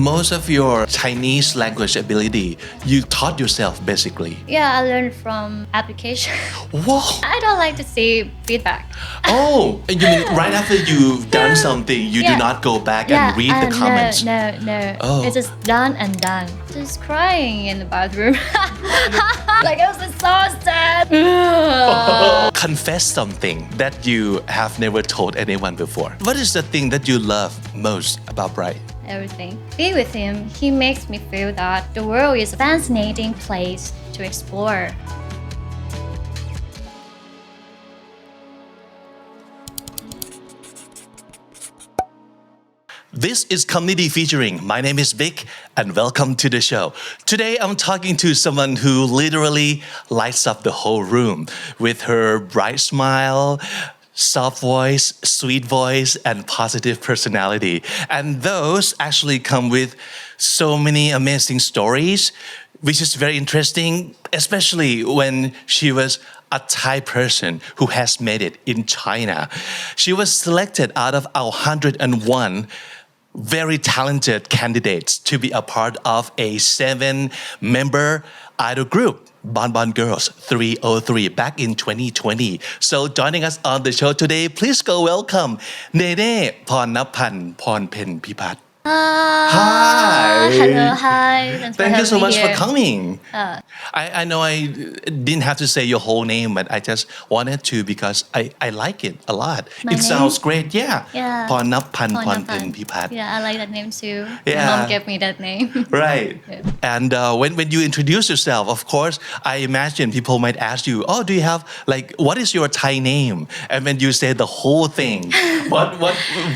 most of your Chinese language ability you taught yourself basically. Yeah, I learned from application. Whoa. I don't like to see feedback. Oh, and you mean right after you've done something, you do Yeah. not go back and read the comments? No. Oh. It's just done and done. Just crying in the bathroom. Like I was so sad. Confess something that you have never told anyone before. What is the thing that you love most about Bright? Everything. Be with him, he makes me feel that the world is a fascinating place to explore. This is Community Featuring. My name is Vic and welcome to the show. Today I'm talking to someone who literally lights up the whole room with her bright smile, soft voice, sweet voice, and positive personality. And those actually come with so many amazing stories, which is very interesting, especially when she was a Thai person who has made it in China. She was selected out of our 101 very talented candidates to be a part of a 7-member idol group, Bon Bon Girls 303 back in 2020. So joining us on the show today, please go welcome Nene Pornapan Pornpen Pipat. Hi. Hello, hi. Thanks Thank you so having me much for here. coming. I know I didn't have to say your whole name, but I just wanted to because I like it a lot. My It name? sounds great, yeah. Yeah. Pornapan Pornapan. Pornpen Pipat. Yeah, I like that name too. Yeah. My mom gave me that name. Right. Yeah. And when you introduce yourself, of course, I imagine people might ask you, oh, do you have, like, what is your Thai name? And when you say the whole thing, what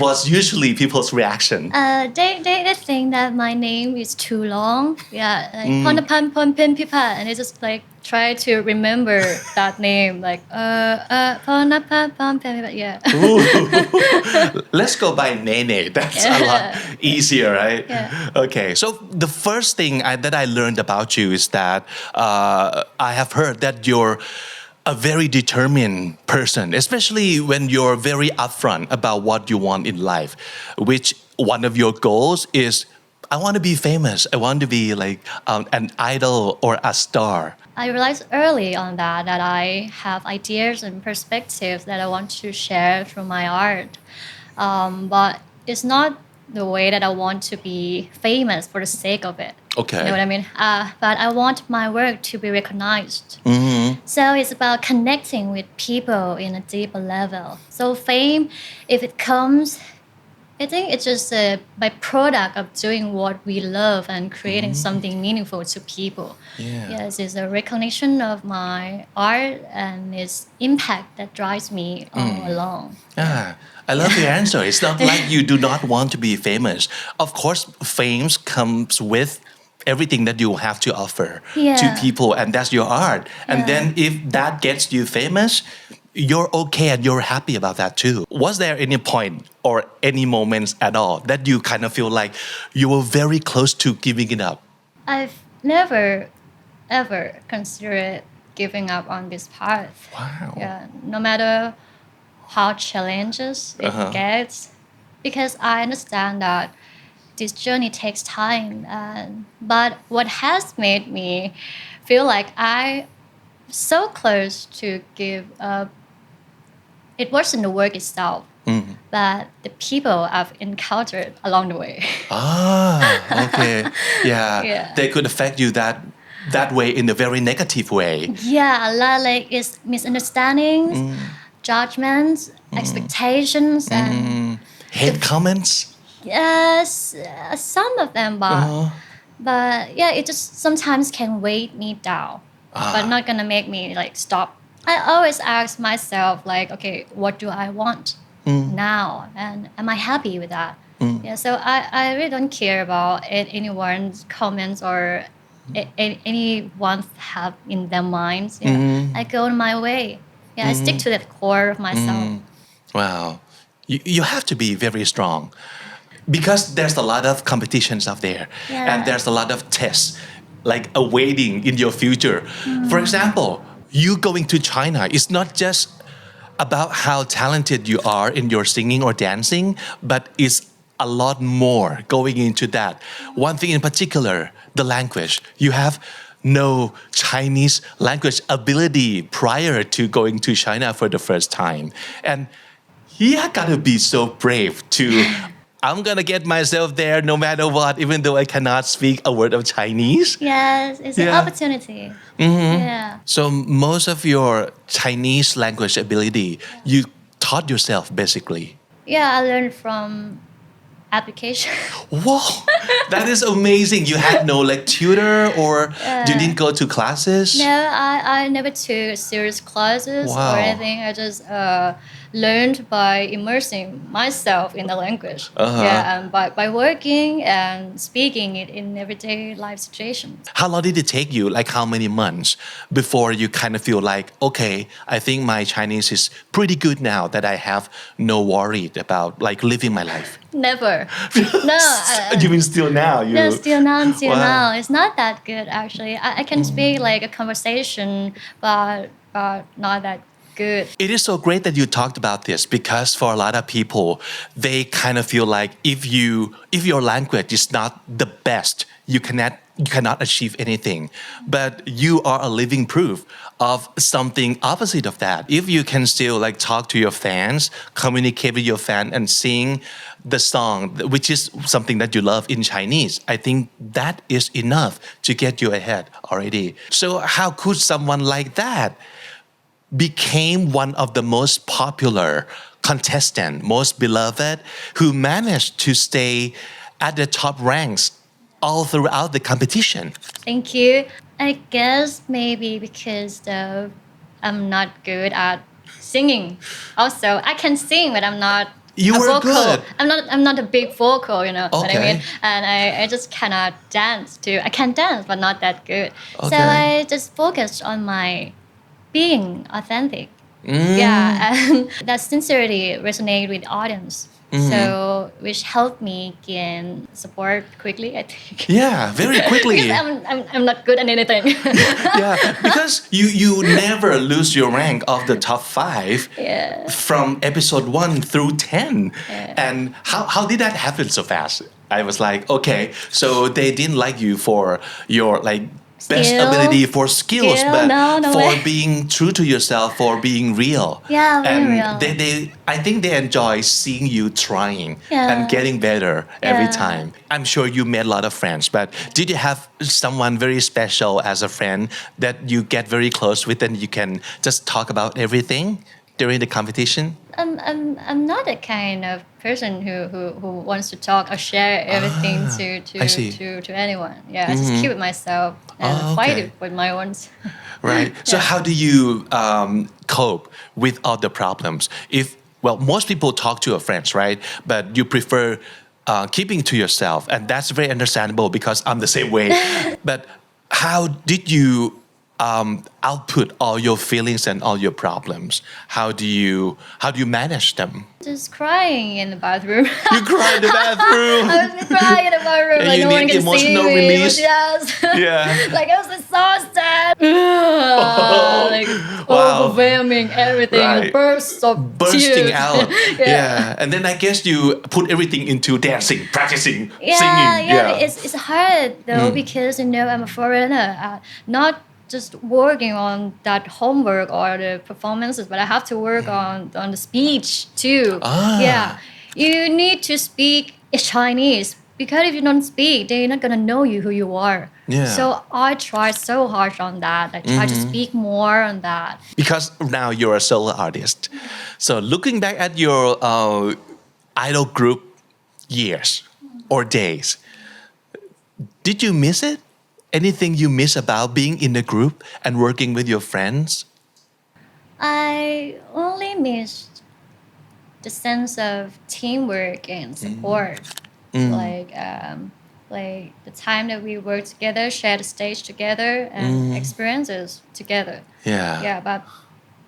was usually people's reaction? They think that my name is too long. Yeah, like Pornapan Pornpen Pipat, and they just like try to remember that name, like Pornapan Pornpen Pipat. Yeah. Ooh. Let's go by Nene. That's a lot easier, right? Yeah. Okay. So the first thing that I learned about you is that I have heard that you're a very determined person, especially when you're very upfront about what you want in life, which one of your goals is, I want to be famous. I want to be like an idol or a star. I realized early on that I have ideas and perspectives that I want to share through my art, but it's not the way that I want to be famous for the sake of it. Okay. You know what I mean? But I want my work to be recognized. Mm-hmm. So it's about connecting with people in a deeper level. So fame, if it comes, I think it's just a byproduct of doing what we love and creating something meaningful to people. Yeah. Yes, it's a recognition of my art and its impact that drives me all along. I love your answer. It's not like you do not want to be famous. Of course, fame comes with everything that you have to offer Yeah. to people, and that's your art. And Yeah. then if that gets you famous, you're okay and you're happy about that too. Was there any point or any moments at all that you kind of feel like you were very close to giving it up? I've never, ever considered giving up on this path. Wow. Yeah, no matter how challenges it gets, because I understand that this journey takes time. But what has made me feel like I'm so close to give up, it wasn't the work itself, but the people I've encountered along the way. Okay. Yeah. Yeah. They could affect you that way in a very negative way. Yeah, a lot like it's misunderstandings, judgments, expectations, and Hate comments. yes, some of them, but yeah, it just sometimes can weigh me down, but not gonna make me like stop. I always ask myself like, okay, what do I want now, and am I happy with that? Yeah, so I really don't care about anyone's comments or anyone have in their minds. Yeah, I go on my way. Yeah, I stick to the core of myself. Wow. You have to be very strong because there's a lot of competitions out there Yeah. and there's a lot of tests like awaiting in your future. For example, you going to China is not just about how talented you are in your singing or dancing, but it's a lot more going into that. One thing in particular, the language. You have no Chinese language ability prior to going to China for the first time. And you gotta be so brave to, I'm gonna get myself there no matter what, even though I cannot speak a word of Chinese. Yes, it's an Yeah. opportunity. Yeah. So most of your Chinese language ability, you taught yourself basically. Yeah, I learned from application. Whoa, that is amazing. You had no like tutor or you didn't go to classes? No, I never took serious classes Wow. or anything. I just learned by immersing myself in the language. Uh-huh. Yeah, and by working and speaking it in everyday life situations. How long did it take you? Like how many months before you kind of feel like, okay, I think my Chinese is pretty good now that I have no worry about like living my life? Never. No. You mean still now? No, still now, until Wow. now. It's not that good actually. I can speak like a conversation, but not that good. It is so great that you talked about this because for a lot of people, they kind of feel like if your language is not the best, you cannot achieve anything. But you are a living proof of something opposite of that. If you can still like talk to your fans, communicate with your fan and sing the song, which is something that you love in Chinese, I think that is enough to get you ahead already. So how could someone like that became one of the most popular contestant, most beloved, who managed to stay at the top ranks all throughout the competition? Thank you. I guess maybe because I'm not good at singing. Also, I can sing, but I'm not. You a were vocal. good. I'm not a big vocal, you know what I Okay. mean? And I just cannot dance too. I can dance, but not that good. So Okay. I just focused on my being authentic. Mm. Yeah, and that sincerity resonated with the audience. Mm-hmm. So which helped me gain support quickly, I think. Yeah, very quickly. Because I'm not good at anything. Yeah, because you never lose your rank of the top 5 Yeah. from episode 1 through 10. And how did that happen so fast? I was like, okay, so they didn't like you for your like best Skill. ability, for skills, Skill? but No for way. being true to yourself, for being real. Yeah, being and real. I think they enjoy seeing you trying Yeah. and getting better every Yeah. time. I'm sure you made a lot of friends, but did you have someone very special as a friend that you get very close with and you can just talk about everything during the competition? I'm not the kind of person who wants to talk or share everything I see. to anyone. Yeah, I just keep it myself and Oh, fight okay. it with my own. Right. So how do you cope with all the problems? Most people talk to your friends, right? But you prefer keeping to yourself, and that's very understandable because I'm the same way. But how did you output all your feelings and all your problems? How do you manage them? Just crying in the bathroom. You cry in the bathroom. I was crying in the bathroom. And Like you no one need can see emotional me. release? Yes. Yeah. Like I was exhausted. Like Wow. overwhelming everything. Right. Bursts of Bursting tears. out. Yeah. And then I guess you put everything into dancing, practicing, Yeah, singing. yeah, it's hard though because I'm a foreigner, not just working on that homework or the performances, but I have to work on the speech too. Ah. Yeah, you need to speak Chinese because if you don't speak, they're not gonna know you who you are. Yeah. So I try so hard on that. I try to speak more on that. Because now you're a solo artist. So looking back at your idol group years or days, did you miss it? Anything you miss about being in the group and working with your friends? I only missed the sense of teamwork and support. Like the time that we work together, share the stage together, and experiences together. Yeah. Yeah, but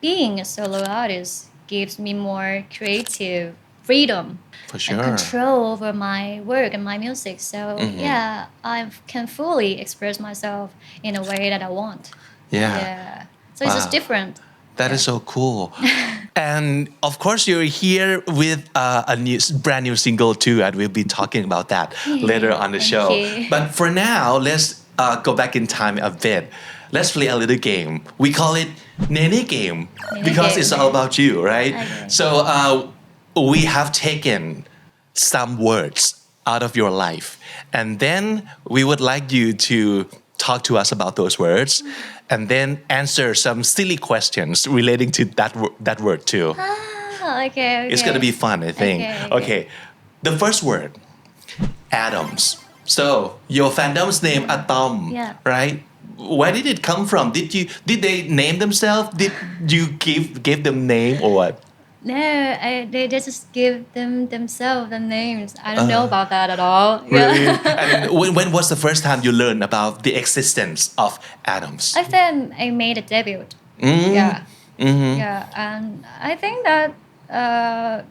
being a solo artist gives me more creative freedom For sure. and control over my work and my music. So yeah, I can fully express myself in a way that I want. Yeah. Yeah. So it's just Wow. different. That is so cool. And of course, you're here with a brand new single too, and we'll be talking about that later on the Thank show. you. But for now, let's go back in time a bit. Let's play a little game. We call it Nene Game because Game. it's all about you, right? Okay. So we have taken some words out of your life, and then we would like you to talk to us about those words, and then answer some silly questions relating to that word too. Oh, okay. It's gonna be fun, I think. Okay. The first word, atoms. So your fandom's name Atom, Yeah. right? Where did it come from? Did they name themselves? Did you give them name or what? No, they just give themselves the names. I don't know about that at all. Really? Yeah. And when was the first time you learned about the existence of atoms? I think I made a debut. Yeah. Yeah, and I think that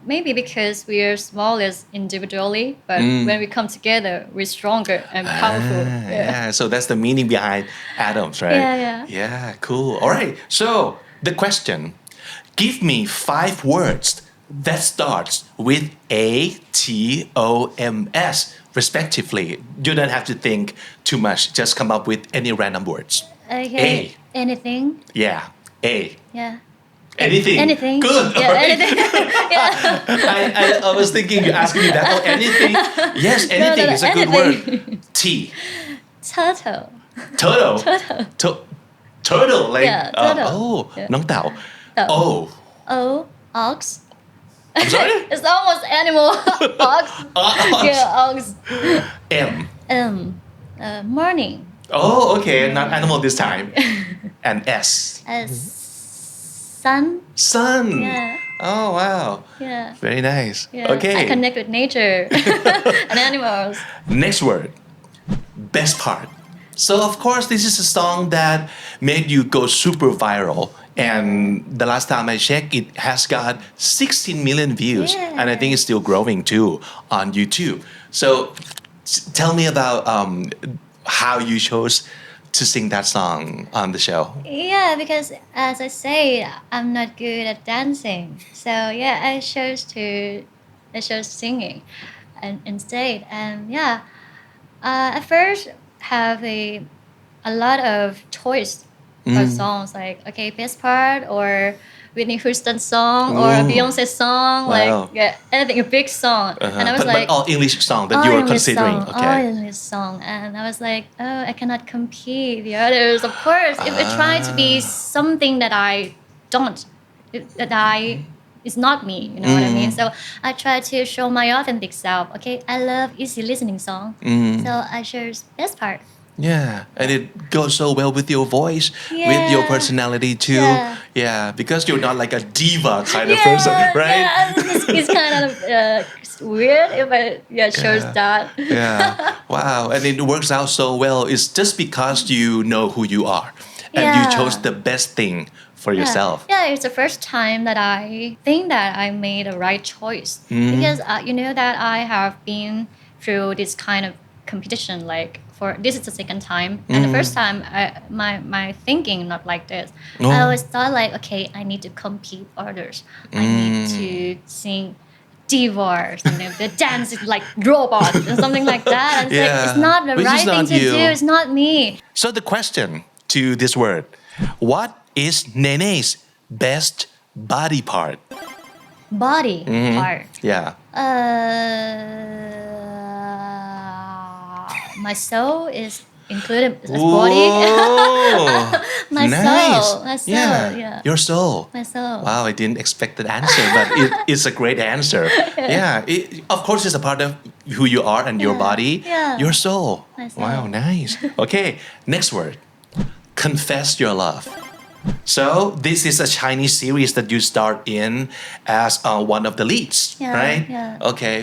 maybe because we are smallest individually, but when we come together, we're stronger and powerful. Yeah, so that's the meaning behind atoms, right? Yeah. Yeah, cool. All right. So the question, give me 5 words that starts with A, T, O, M, S, respectively. You don't have to think too much. Just come up with any random words. Okay. Anything. Yeah, A. Yeah. Anything. Anything. Good. Yeah, All right. anything. Yeah. I was thinking you're asking me that. Oh, anything. Yes, anything is a good anything. word. T. Turtle. Turtle. Turtle. Like, Yeah, turtle. oh, Yeah. น้องเต่า ต่า. Oh. O. Ox. I'm sorry? It's almost animal. Ox. Ox. Yeah, ox. M. Morning. Oh, okay. Not animal this time. And S. Sun. Sun. Yeah. Oh, wow. Yeah. Very nice. Yeah. Okay. I connect with nature and animals. Next word, best part. So of course this is a song that made you go super viral, and the last time I checked it has got 16 million views, Yeah. and I think it's still growing too on YouTube. So tell me about how you chose to sing that song on the show. Yeah, because as I say, I'm not good at dancing. So yeah, I chose singing and instead. And yeah, at first have a lot of choice for songs like okay, best part or Whitney Houston song or a Ooh. Beyonce song, Wow. like yeah, anything a big song. And I was but like all English song that you all were English considering. song, Okay. all English song, and I was like, oh, I cannot compete the others. Of course, if I try to be something that I don't, it's not me. You know what I mean? So I try to show my authentic self. Okay, I love easy listening song, so I chose best part. Yeah, and it goes so well with your voice, with your Yeah. personality too. Yeah. Yeah, because you're not like a diva kind of person, right? Yeah, it's kind of weird if I chose that. Yeah. Wow, and it works out so well. It's just because you know who you are, and you Yeah. chose the best thing for yourself. Yeah, it's the first time that I think that I made a right choice because you know that I have been through this kind of competition. Like for this is the second time, and the first time my thinking not like this. Oh. I always thought like, okay, I need to compete with others. I need to sing divas, the dance is like robots and something like that. And it's like Yeah, it's not the which is right thing not to you. do. It's not me. So the question to this word, what is Nene's best body part? Body part. Yeah. My soul is included as body. Whoa. My Nice. soul. My soul. Yeah. Your soul. My soul. Wow, I didn't expect that answer, but it's a great answer. Yeah, of course, it's a part of who you are and your Yeah. body. Yeah. Your soul. My soul. Wow, nice. Okay, next word. Confess your love. So this is a Chinese series that you start in as one of the leads, Yeah, right? yeah. Okay.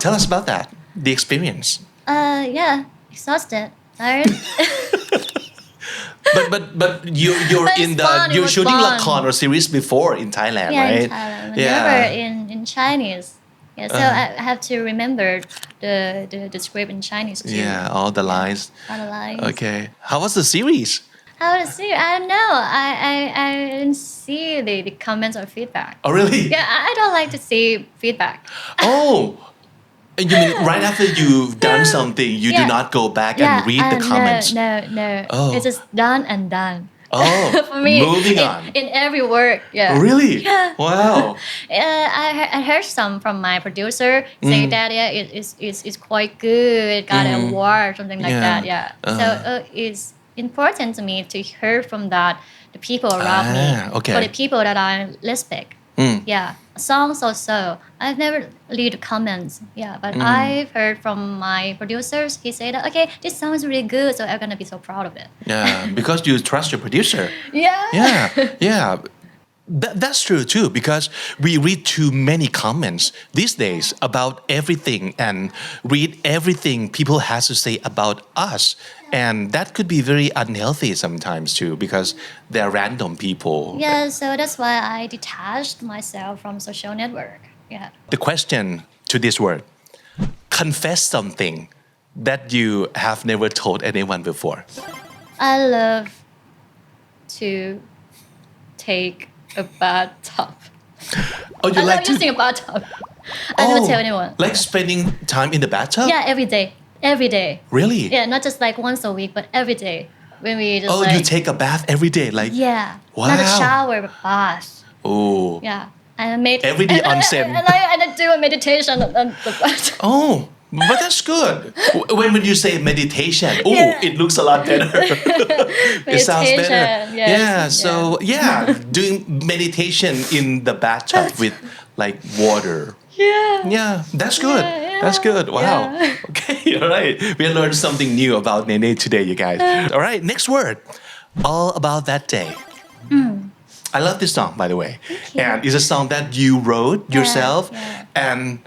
Tell us about that, the experience. Yeah. Exhausted. Tired. But you're But in it's the fun, it you're was shooting fun. lakon or series before in Thailand, Yeah, right? in Thailand. But Yeah. never in Chinese. Yeah, so I have to remember the script in Chinese too. Yeah, all the lines. All the lines. Okay. How was the series? How to see? I don't know. I didn't see the comments or feedback. Oh, really? Yeah, I don't like to see feedback. Oh, and you mean right after you've done something, you do Yeah. not go back Yeah, and read the comments? No. Oh. It's just done and done. Oh, For me, moving on. in every work. Yeah. Really? Yeah. Wow. I heard some from my producer saying that it's quite good, got an award, something like Yeah. that. Yeah. So it's important to me to hear from that the people around me, Okay. for the people that I respect. Yeah, songs also. I've never read comments. Yeah, but I've heard from my producers. He said, "Okay, this song is really good, so I'm gonna be so proud of it." Yeah, because you trust your producer. Yeah. Yeah, yeah. That's true too, because we read too many comments these days about everything and read everything people has to say about us. And that could be very unhealthy sometimes too, because they're random people. Yeah, so that's why I detached myself from social network. Yeah. The question to this word, confess something that you have never told anyone before. I love to take a bathtub. Oh, you I like love to? using a bathtub. I never tell anyone. Like spending time in the bathtub? Yeah, every day. Every day. Really? Yeah, not just like once a week, but every day. When we just Oh, like, you take a bath every day, like yeah. Wow. Not a shower, but bath. oh, Yeah. And I made Every day and onsen. I do a meditation on the bathtub. oh, but that's good. When you say meditation, oh, Yeah. it looks a lot better. It sounds better. Meditation, yes, Yeah. So yeah, doing meditation in the bathtub with like water. Yeah. Yeah, that's good. Yeah, That's good. Wow. yeah. Okay, all right. We learned something new about Nene today, you guys. All right, next word. All about that day. I love this song, by the way. And it's a song that you wrote yourself. yeah. And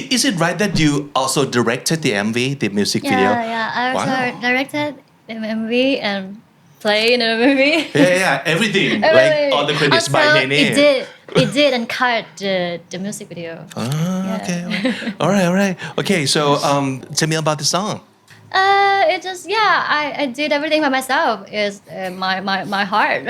is it right that you also directed the MV, the music video? Yeah. I also Wow. directed the movie and played in the movie. Yeah, everything. Like Everything. all the credits Also, by Nene. It did and cut the music video. Ah, okay. All right. Okay, so tell me about the song. It just I did everything by myself. Is my heart.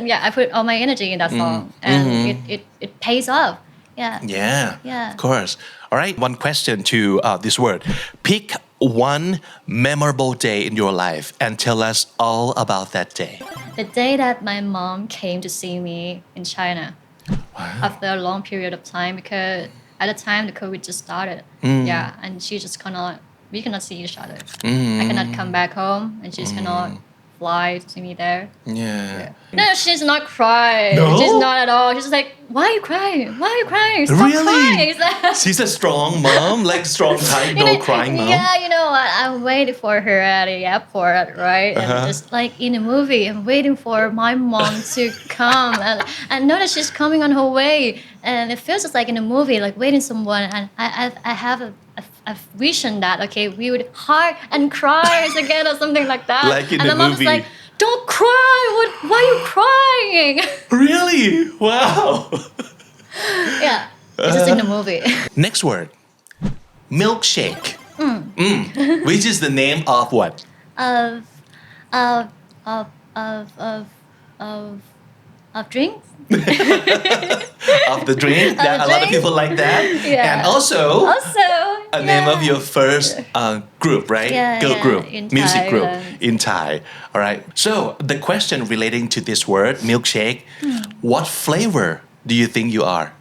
Yeah, I put all my energy in that song, and it pays off. Yeah. Yeah, Yeah. of course. All right, one question to this word. Pick one memorable day in your life and tell us all about that day. The day that my mom came to see me in China after a long period of time, because at the time the COVID just started. Yeah, and she just we cannot see each other. I cannot come back home, and she's cannot fly to see me there. Yeah. No, she's not crying. No? She's not at all. She's like, why are you crying? Why are you crying? Stop Really? crying. She's a strong mom, like strong type, no crying mom. Yeah, you know what? I'm waiting for her at the airport, right? And just like in a movie, I'm waiting for my mom to come. And I know that she's coming on her way. And it feels just like in a movie, like waiting someone. And I have a vision that, okay, we would hug and cry together, something like that. Like in and the my mom's movie. like, don't cry. Why are you crying? Really? Wow. Yeah, it's just in the movie. Next word. Milkshake. Which is the name of what? of drinks. Of the drink. That a lot of drink. people like that. Yeah. And also Also, a name of your first group, right? Yeah, Girl yeah, group, in music group Thailand. in Thai. All right. So the question relating to this word, milkshake, what flavor do you think you are?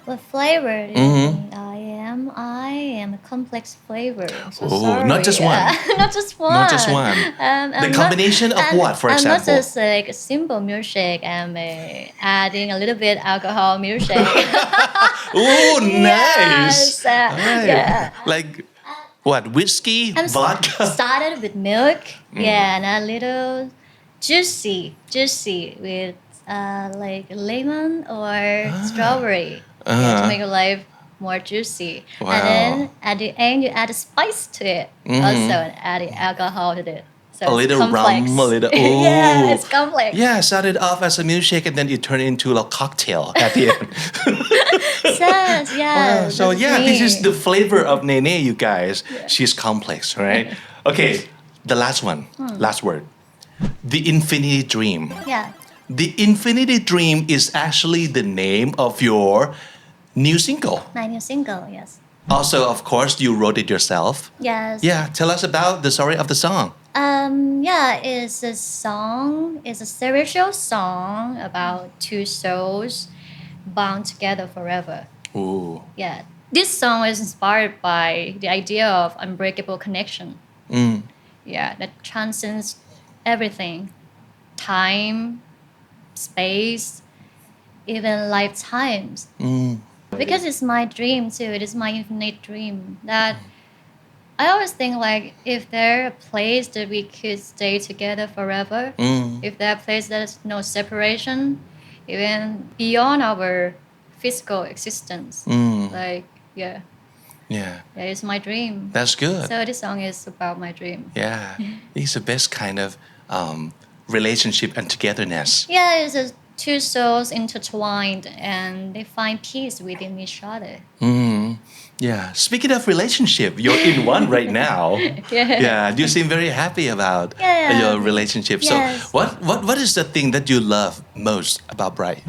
What flavor do you think I am? I am a complex flavor. So Oh, sorry. not just one. Not just one. Not just one. The combination of what, for I'm not example? just like a simple milkshake. I'm adding a little bit alcohol milkshake. Oh, Yes, nice. All right. yeah. Like what? Whiskey, I'm vodka. started with milk, yeah, and a little juicy with like lemon or strawberry, to make your life more juicy. Wow. And then at the end, you add a spice to it, also, and add the alcohol to it. So A it's little complex. rum, a little. Yeah, Ooh. it's complex. Yeah, started off as a milkshake and then it turned into a cocktail at the end. Yes, yeah. Wow. So that's yeah, this is me. the flavor of Nene, you guys. She's complex, right? Okay, the last one, last word. The Infinity Dream. Yeah. The Infinity Dream is actually the name of your new single. My new single, yes. Also, of course, you wrote it yourself. Yes. Yeah, tell us about the story of the song. Yeah, it's a song, it's a spiritual song about two souls bound together forever. Ooh. Yeah. This song is inspired by the idea of unbreakable connection. Mm. Yeah, that transcends everything. Time, space, even lifetimes. Mm. Because it's my dream too, it is my infinite dream that I always think like if there a place that we could stay together forever, Mm. if there a place there's no separation, even beyond our physical existence. Mm. Like Yeah. yeah, it's my dream. That's good. So this song is about my dream. Yeah. It's the best kind of relationship and togetherness. Yeah, it's just two souls intertwined and they find peace within each other. Mm. Yeah. Speaking of relationship, you're in one right now. Yeah. Yeah. You seem very happy about Yeah. your relationship. Yes. So, what is the thing that you love most about Bright?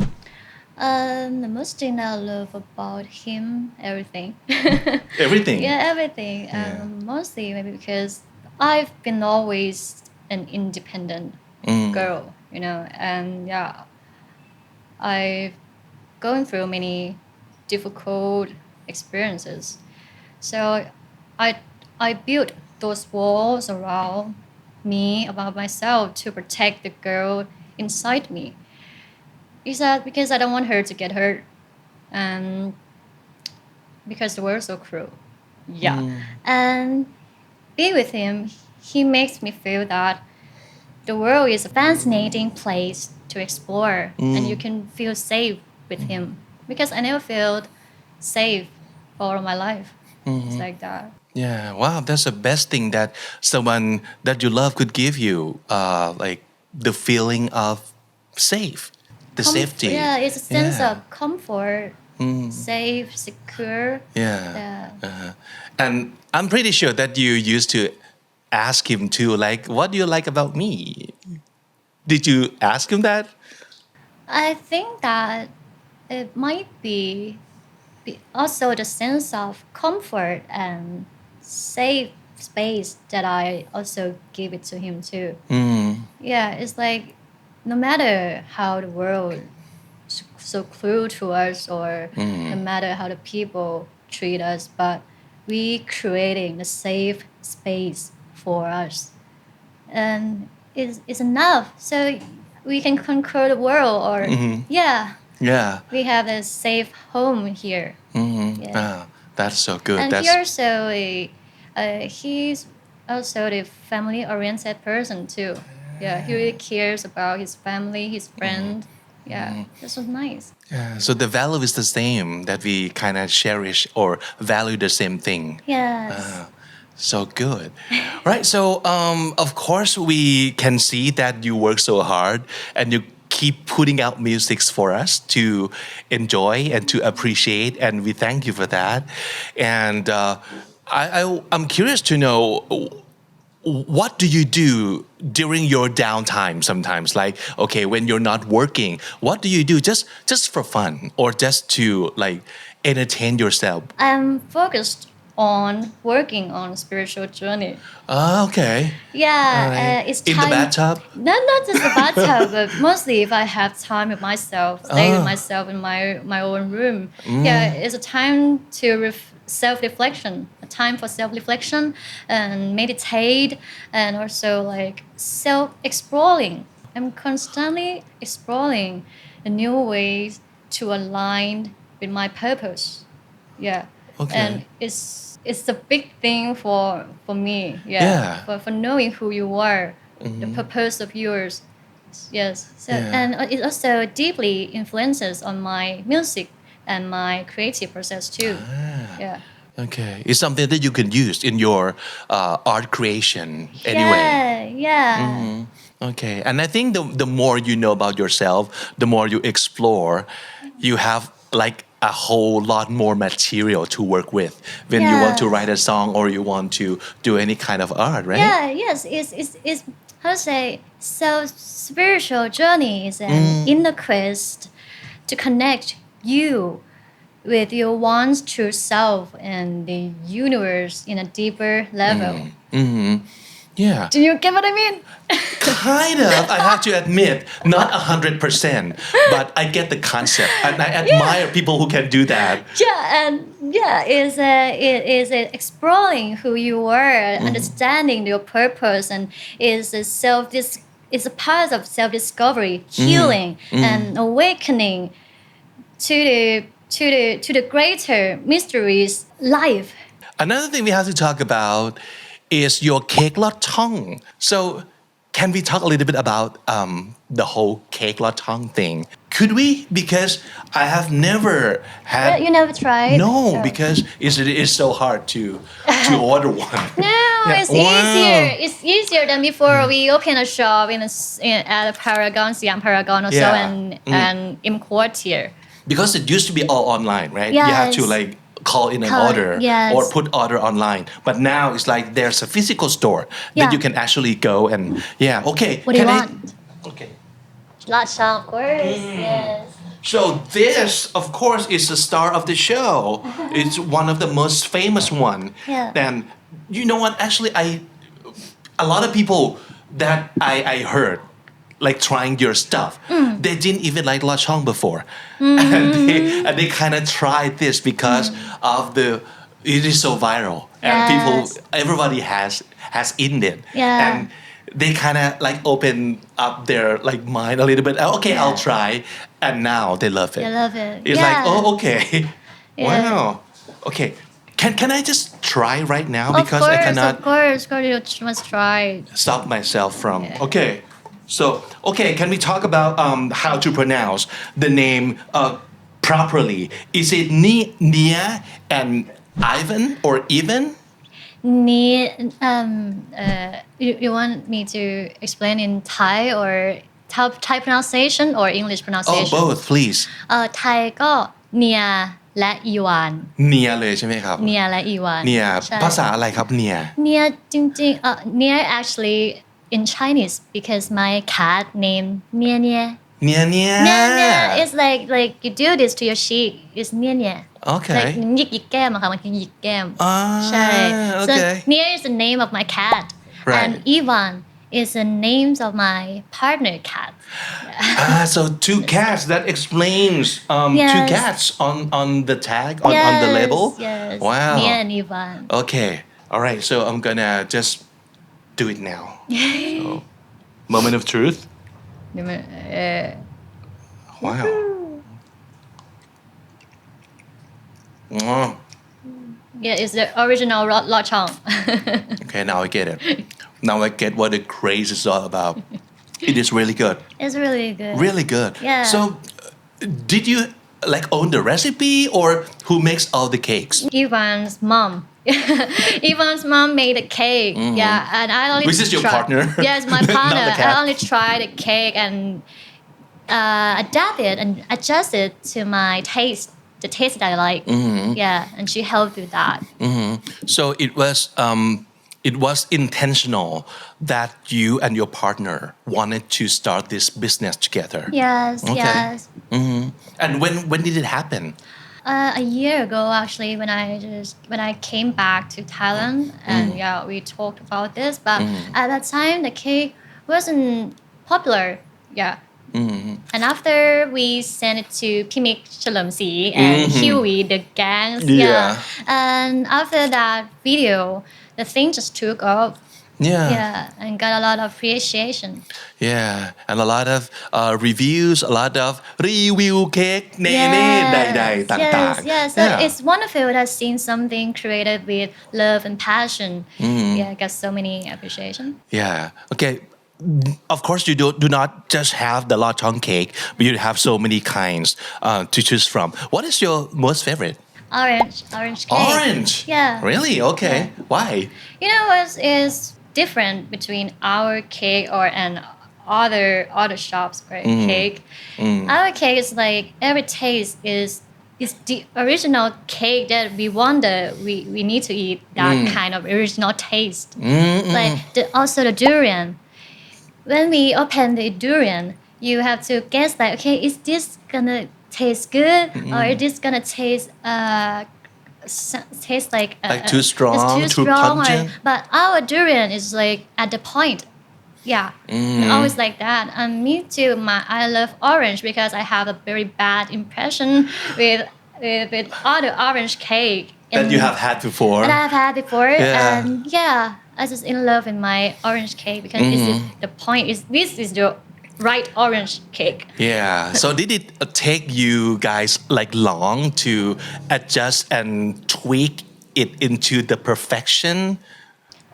The most thing I love about him, everything. Everything. Yeah, everything. Yeah. Mostly maybe because I've been always an independent Mm. girl, and yeah, I've gone through many difficult experiences. So I built those walls around me, about myself, to protect the girl inside me. Is that because I don't want her to get hurt, and because the world's so cruel. Yeah, and be with him, he makes me feel that the world is a fascinating place to explore, and you can feel safe with him because I never felt safe for all of my life. It's like that. Yeah, wow, that's the best thing that someone that you love could give you, like the feeling of safe, the safety. Yeah, it's a sense Yeah. of comfort, safe, secure. Yeah. Yeah. And I'm pretty sure that you used to ask him too, like, what do you like about me? Did you ask him that? I think that it might be also the sense of comfort and safe space that I also give it to him too. Mm. Yeah, it's like no matter how the world is so cruel to us, or no matter how the people treat us, but we creating a safe space for us, and it's enough. So we can conquer the world, or yeah, Yeah. we have a safe home here. Yeah. Ah, that's so good. And That's he's also the family-oriented person too. Yeah, he really cares about his family, his friend. Yeah, this was nice. yeah. So the value is the same, that we kind of cherish or value the same thing. Yes. So good. Right. So, of course, we can see that you work so hard and you keep putting out musics for us to enjoy and to appreciate. And we thank you for that. And I'm curious to know, what do you do during your downtime sometimes? Like, okay, when you're not working, what do you do just for fun or just to like entertain yourself? I'm focused on working on spiritual journey. Ah, okay. Yeah, it's In the time. bathtub? Not just the bathtub, but mostly if I have time with myself, stay with myself in my own room. Yeah, it's a time to self-reflection, a time for self-reflection and meditate, and also like self-exploring. I'm constantly exploring the new ways to align with my purpose. Yeah. Okay. And it's a big thing for me. Yeah. For knowing who you are, the purpose of yours. Yes. So Yeah. and it also deeply influences on my music and my creative process too. Yeah. Okay. It's something that you can use in your art creation anyway. Yeah. Okay. And I think the more you know about yourself, the more you explore, you have like a whole lot more material to work with when you want to Yes. write a song or you want to do any kind of art, right? Yeah, yes, it's how to say self spiritual journey is an inner quest to connect you with your one's true self and the universe in a deeper level. Yeah. Do you get what I mean? Kind of, I have to admit, not 100%, but I get the concept, and I admire people who can do that. Yeah, and yeah, it is exploring who you are, understanding your purpose, and is a is a part of self discovery, healing, and awakening to the greater mysteries life. Another thing we have to talk about is your cake lot tongue. So, can we talk a little bit about the whole cake lot tongue thing? Could we? Because I have never had. You never tried? No, Oh. because it is so hard to order one. No, Yeah. it's Wow. easier. It's easier than before we open a shop at a Paragon, Siam Paragon or so, Yeah. and import here. Because it used to be all online, right? You have to Yes. like call in an Call- order yes. or put order online. But now it's like there's a physical store that Yeah. you can actually go and okay. What do you can I- want? Okay. Lots of course, yes. So this, of course, is the star of the show. It's one of the most famous one. Yeah. And you know what? Actually, a lot of people that I heard like trying your stuff, they didn't even like La Chong before, and they kind of tried this because of it is so viral and people Yes. everybody has in it. Yeah. And they kind of like open up their like mind a little bit. Okay, I'll try, and now they love it. I love it. It's like, Yeah. oh, okay, Yeah. wow, okay. Can I just try right now because I cannot Of course, you must try. stop myself from. Okay, so okay, can we talk about how to pronounce the name properly? Is it Nia and Ivan or Ivan? You want me to explain in Thai or Thai pronunciation or English Oh, pronunciation? both, please. ไทยก็เนียและอีวาน เนียเลยใช่ไหมครับ เนียและอีวาน เนีย ใช่ ภาษาอะไรครับเนีย เนียจริงๆเนีย actually in Chinese because my cat named เนีย เนียเนีย เนีย is like you do this to your cheek is เนีย Okay. like หยิกแก้มอะค่ะมันคือหยิกแก้ม ใช่ so okay. Nia is the name of my cat Right. and Ivan is the names of my partner cat So two cats. That explains two Yes. cats on the tag on the label. yes Wow. Nia and Ivan Okay. All right. So I'm gonna just do it now. So, moment of truth. เดี๋ยวมัน Wow. Oh, yeah it's the original Lo Chong okay, now I get it. Now I get what the craze is all about. It is really good. it's really good Really good. Yeah. So, did you like own the recipe or who makes all the cakes? Ivan's mom. Ivan's mom made a cake. Yeah, and I only. Which is your partner? Yes, my Not the partner. cat. I only tried the cake and adapt it and adjust it to my taste, the taste that I like. Yeah, and she helped with that. So it was intentional that you and your partner wanted to start this business together. Yes, Okay. yes. And when did it happen? A year ago, actually, when I came back to Thailand, and yeah, we talked about this. But at that time, the cake wasn't popular. Yeah. And after we sent it to Pimik Chalamsi and Huey, the gangs, Yeah. and after that video, the thing just took off. Yeah. And got a lot of appreciation. Yeah. And a lot of reviews, a lot of รีวิวเค้กเนเน่ใดๆต่างๆ yes. So it's wonderful to have seen something created with love and passion. Yeah, got so many appreciation. Yeah. Okay. Of course, you do not just have the La Chong cake, but you have so many kinds to choose from. What is your most favorite? Orange cake. Orange. Yeah. Really? Okay. Why? You know what is different between our cake and other shops cake? Our cake is like every taste is it's the original cake that we wonder we need to eat that kind of original taste. Like also the durian. When we open the durian, you have to guess like, okay, is this gonna taste good or is this gonna taste taste like too strong, it's too pungent? but our durian is like at the point. Yeah, always like that. And me too. I love orange because I have a very bad impression with all the orange cake That you have had before. that I've had before. Yeah. And yeah, I just in love with my orange cake because the point is this is the right orange cake. Yeah. So did it take you guys like long to adjust and tweak it into the perfection?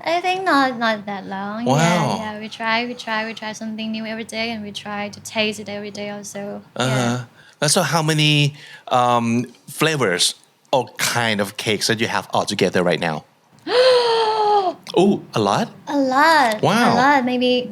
I think not that long. Wow. Yeah. We try something new every day, and we try to taste it every day also. Yeah. So how many flavors or kind of cakes that you have altogether right now? Oh, a lot? A lot. Wow. A lot. Maybe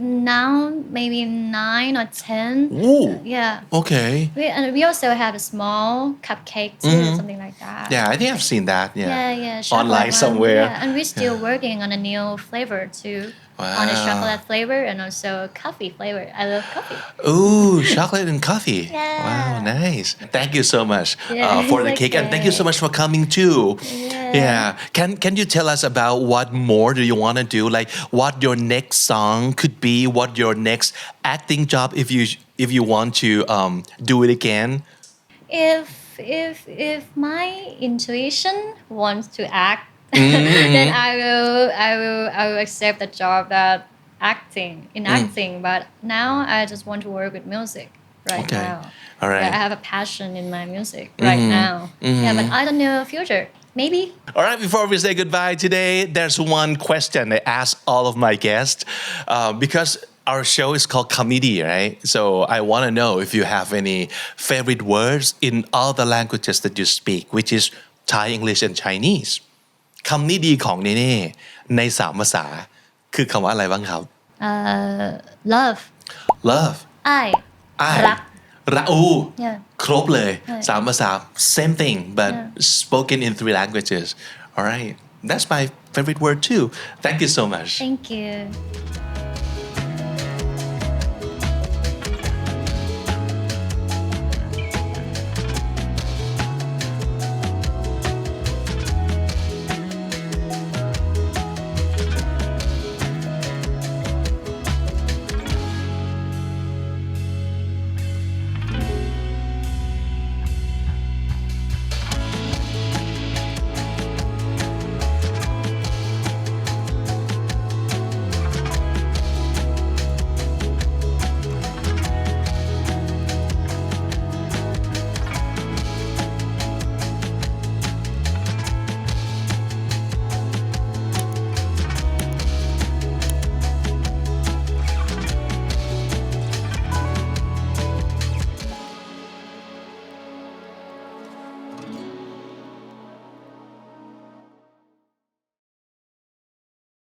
9 or 10. Ooh. Yeah. Okay. And we also have a small cupcake too, something like that. Yeah, I think I've seen that. Yeah. Online chocolate one. somewhere. Yeah, and we're still working on a new flavor too. On a Wow. chocolate flavor and also coffee flavor. I love coffee. Ooh, chocolate and coffee. Yeah. Wow, nice. Thank you so much Yeah, for the it's cake, and thank you so okay. much for coming too. Yeah. Can you tell us about what more do you want to do? Like what your next song could be? What your next acting job if you want to do it again? If my intuition wants to act, then I will accept the job that acting. But now I just want to work with music right Okay. now. All right. Yeah, I have a passion in my music right now. Yeah, but I don't know future. Maybe. All right, before we say goodbye today, there's one question I ask all of my guests because our show is called Comedy, right? So I want to know if you have any favorite words in all the languages that you speak, which is Thai, English, and Chinese. คำนี้ดีของเนเน่ในสามภาษาคือคำว่าอะไรบ้างครับ Love. love อ้าย อ้าย รัก รักอู้ Yeah. ครบเลย ใช่ สามภาษา same thing but Yeah. spoken in 3 languages all right that's my favorite word too thank you so much Thank you.